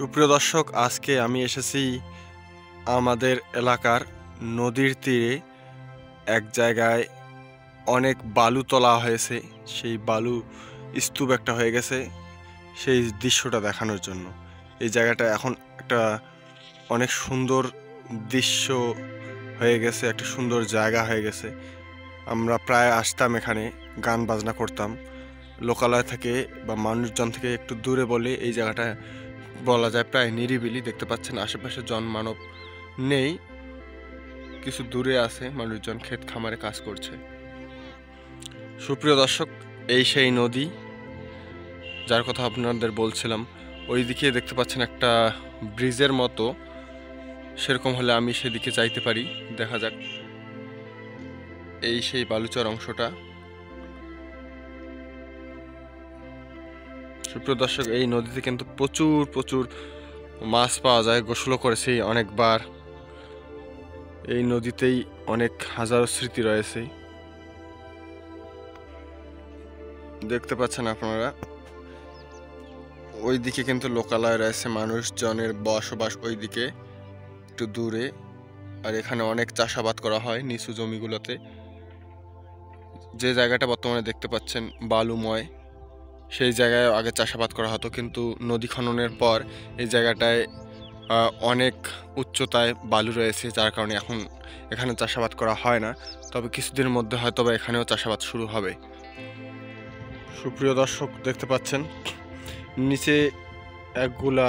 সুপ্রিয় দর্শক, আজকে আমি এসেছি আমাদের এলাকার নদীর তীরে এক জায়গায় অনেক বালু তোলা হয়েছে। সেই বালু স্তূপ একটা হয়ে গেছে, সেই দৃশ্যটা দেখানোর জন্য। এই জায়গাটা এখন একটা অনেক সুন্দর দৃশ্য হয়ে গেছে, একটা সুন্দর জায়গা হয়ে গেছে। আমরা প্রায় আসতাম, এখানে গান বাজনা করতাম। লোকালয় থেকে বা মানুষজন থেকে একটু দূরে বলে এই জায়গাটা বলা যায় প্রায় নিরিবিলি। দেখতে পাচ্ছেন আশেপাশে জনমানব নেই, কিছু দূরে আছে মানুষজন, ক্ষেত খামারে কাজ করছে। সুপ্রিয় দর্শক, এই সেই নদী যার কথা আপনাদের বলছিলাম। ওই দিকে দেখতে পাচ্ছেন একটা ব্রিজের মতো, সেরকম হলে আমি সেদিকে যাইতে পারি। দেখা যাক। এই সেই বালুচর অংশটা। সুপ্রিয় দর্শক, এই নদীতে কিন্তু প্রচুর প্রচুর মাছ পাওয়া যায়। গোসলও করেছি অনেকবার। এই নদীতেই অনেক হাজারো স্মৃতি রয়েছে, দেখতে পাচ্ছেন আপনারা। ওইদিকে কিন্তু লোকালয় রয়েছে, মানুষজনের বসবাস ওইদিকে একটু দূরে। আর এখানে অনেক চাষাবাদ করা হয় নিচু জমিগুলোতে। যে জায়গাটা বর্তমানে দেখতে পাচ্ছেন বালুময়, সেই জায়গায় আগে চাষাবাদ করা হতো, কিন্তু নদী খননের পর এই জায়গাটায় অনেক উচ্চতায় বালু রয়েছে, যার কারণে এখন এখানে চাষাবাদ করা হয় না। তবে কিছুদিনের মধ্যে হয়তো বা এখানেও চাষাবাদ শুরু হবে। সুপ্রিয় দর্শক, দেখতে পাচ্ছেন নিচে একগুলা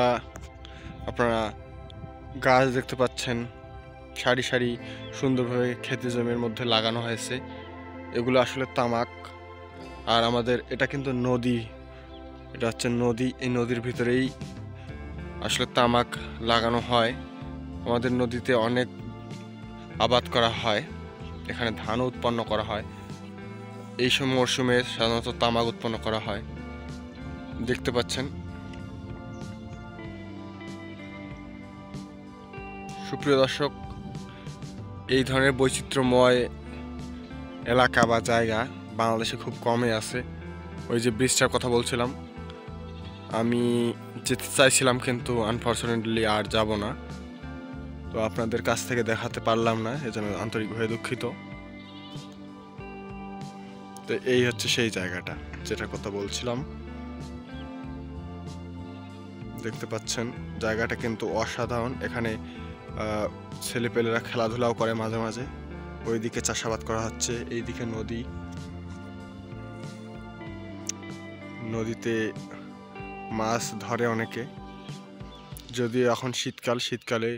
আপনারা গাছ দেখতে পাচ্ছেন, সারি সারি সুন্দরভাবে খেতে জমির মধ্যে লাগানো হয়েছে। এগুলো আসলে তামাক। আর আমাদের এটা কিন্তু নদী, এটা হচ্ছে নদী। এই নদীর ভিতরেই আসলে তামাক লাগানো হয়। আমাদের নদীতে অনেক আবাদ করা হয়, এখানে ধানও উৎপন্ন করা হয়। এই সময় মরশুমে সাধারণত তামাক উৎপন্ন করা হয়, দেখতে পাচ্ছেন। সুপ্রিয় দর্শক, এই ধরনের বৈচিত্র্যময় এলাকা বা জায়গা বাংলাদেশে খুব কমই আছে। ওই যে ব্রিজটার কথা বলছিলাম, আমি যেতে চাইছিলাম কিন্তু আনফর্চুনেটলি আর যাব না। তো আপনাদের কাছ থেকে দেখাতে পারলাম না, এজন্য আন্তরিকভাবে দুঃখিত। তো এই হচ্ছে সেই জায়গাটা যেটার কথা বলছিলাম। দেখতে পাচ্ছেন জায়গাটা কিন্তু অসাধারণ। এখানে ছেলেপেলেরা খেলাধুলাও করে মাঝে মাঝে। ওইদিকে চাষাবাদ করা হচ্ছে, এইদিকে নদী। নদীতে মাছ ধরে অনেকে, যদিও এখন শীতকালে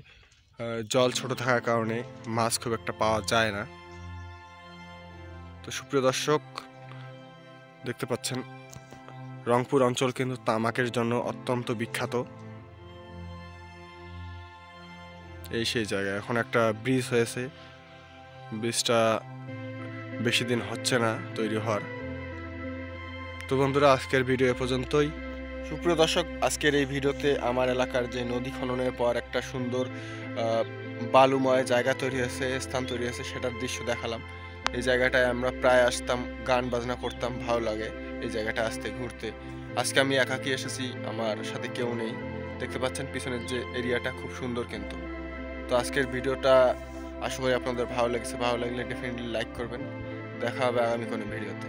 জল ছোট থাকার কারণে মাছ খুব একটা পাওয়া যায় না। তো সুপ্রিয় দর্শক, দেখতে পাচ্ছেন রংপুর অঞ্চল কিন্তু তামাকের জন্য অত্যন্ত বিখ্যাত। এই সেই জায়গায় এখন একটা ব্রিজ হয়েছে, ব্রিজটা বেশি দিন হচ্ছে না তৈরি হওয়ার। তো বন্ধুরা, আজকের ভিডিও এ পর্যন্তই। সুপ্রিয় দর্শক, আজকের এই ভিডিওতে আমার এলাকার যে নদী খননের পর একটা সুন্দর বালুময় জায়গা তৈরি হয়েছে, স্থান তৈরি হয়েছে, সেটার দৃশ্য দেখালাম। এই জায়গাটায় আমরা প্রায় আসতাম, গান বাজনা করতাম, ভালো লাগে এই জায়গাটা আসতে, ঘুরতে। আজকে আমি একাকী এসেছি, আমার সাথে কেউ নেই। দেখতে পাচ্ছেন পিছনের যে এরিয়াটা খুব সুন্দর কিন্তু। তো আজকের ভিডিওটা আশা করি আপনাদের ভালো লেগেছে। ভালো লাগলে ডেফিনেটলি লাইক করবেন। দেখা হবে আগামী কোনো ভিডিওতে।